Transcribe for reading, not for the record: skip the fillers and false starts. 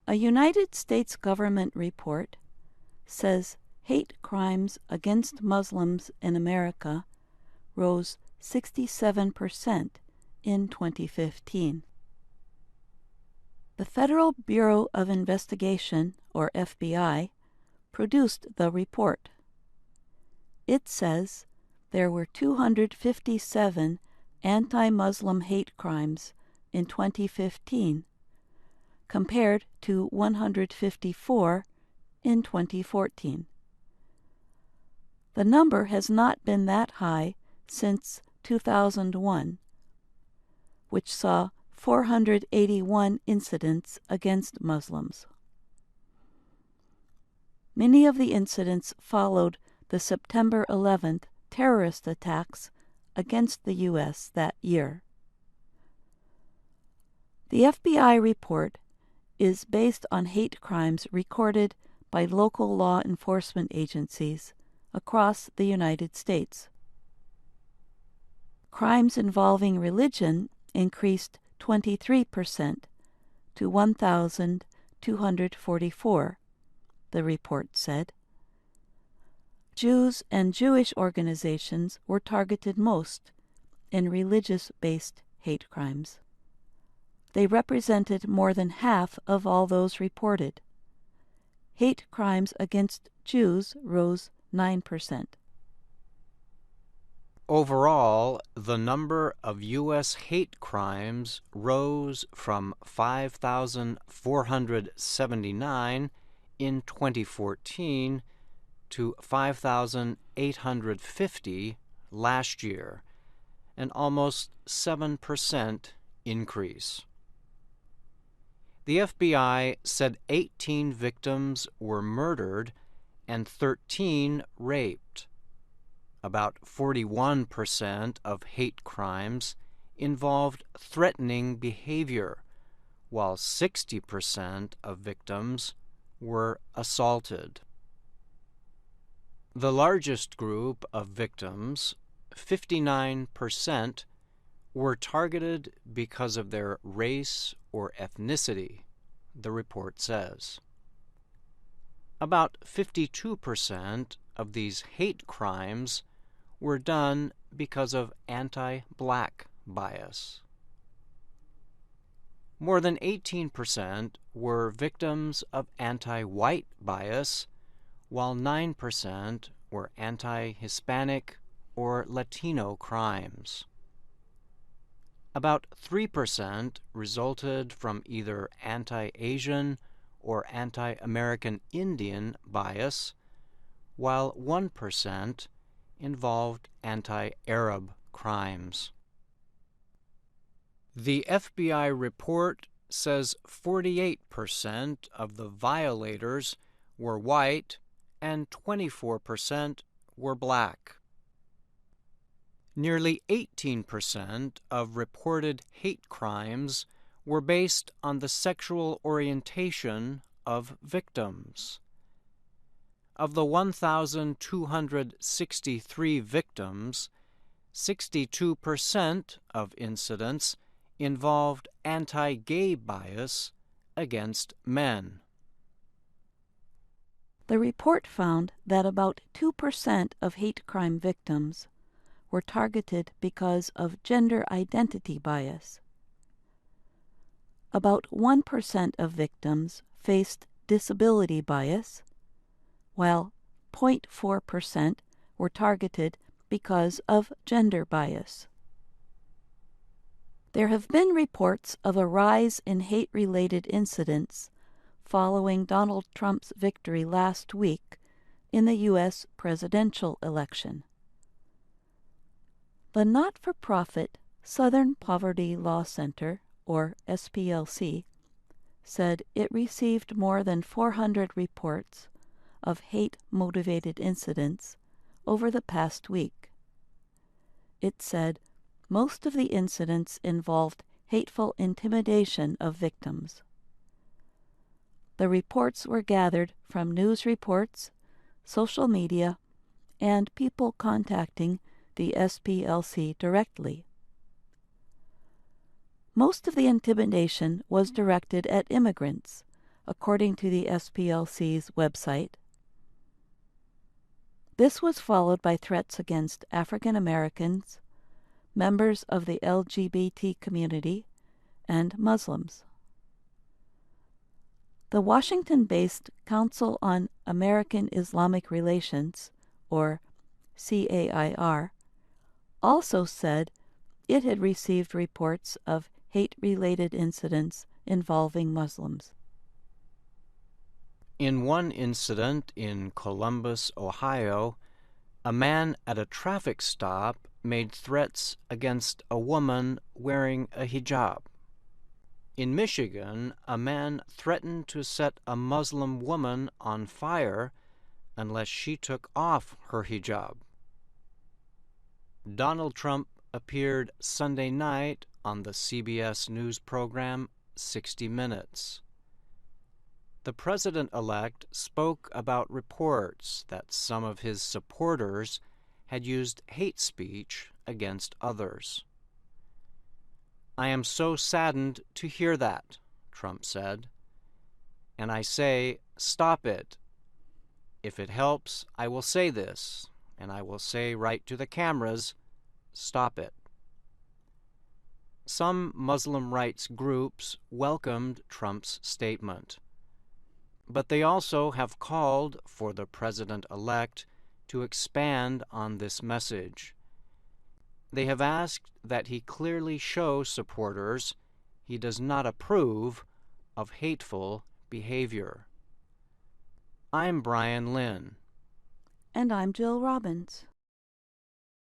A United States government report says hate crimes against Muslims in America rose 67% in 2015. The Federal Bureau of Investigation, or FBI, produced the report. It says there were 257 anti-Muslim hate crimes in 2015, compared to 154 in 2014. The number has not been that high since 2001, which saw 481 incidents against Muslims. Many of the incidents followed the September 11th terrorist attacks against the U.S. that year. The FBI report is based on hate crimes recorded by local law enforcement agencies across the United States. Crimes involving religion increased 23% to 1,244, the report said. Jews and Jewish organizations were targeted most in religious-based hate crimes. They represented more than half of all those reported. Hate crimes against Jews rose 9%. Overall, the number of U.S. hate crimes rose from 5,479 in 2014 to 5,850 last year, an almost 7% increase. The FBI said 18 victims were murdered and 13 raped. About 41% of hate crimes involved threatening behavior, while 60% of victims were assaulted. The largest group of victims, 59%, were targeted because of their race or ethnicity, the report says. About 52% of these hate crimes were done because of anti-black bias. More than 18% were victims of anti-white bias, while 9% were anti-Hispanic or Latino crimes. About 3% resulted from either anti-Asian or anti-American Indian bias, while 1% involved anti-Arab crimes. The FBI report says 48% of the violators were white and 24% were black. Nearly 18% of reported hate crimes were based on the sexual orientation of victims. Of the 1,263 victims, 62% of incidents involved anti-gay bias against men. The report found that about 2% of hate crime victims were targeted because of gender identity bias. About 1% of victims faced disability bias, while 0.4% were targeted because of gender bias. There have been reports of a rise in hate-related incidents following Donald Trump's victory last week in the U.S. presidential election. The not-for-profit Southern Poverty Law Center, or SPLC, said it received more than 400 reports of hate-motivated incidents over the past week. It said most of the incidents involved hateful intimidation of victims. The reports were gathered from news reports, social media, and people contacting the SPLC directly. Most of the intimidation was directed at immigrants, according to the SPLC's website. This was followed by threats against African Americans, members of the LGBT community, and Muslims. The Washington-based Council on American Islamic Relations, or CAIR, also said it had received reports of hate-related incidents involving Muslims. In one incident in Columbus, Ohio, a man at a traffic stop made threats against a woman wearing a hijab. In Michigan, a man threatened to set a Muslim woman on fire unless she took off her hijab. Donald Trump appeared Sunday night on the CBS News program 60 Minutes. The president-elect spoke about reports that some of his supporters had used hate speech against others. "I am so saddened to hear that," Trump said. "And I say, stop it. If it helps, I will say this, and I will say right to the cameras, stop it." Some Muslim rights groups welcomed Trump's statement, but they also have called for the president-elect to expand on this message. They have asked that he clearly show supporters he does not approve of hateful behavior. I'm Brian Lynn. And I'm Jill Robbins.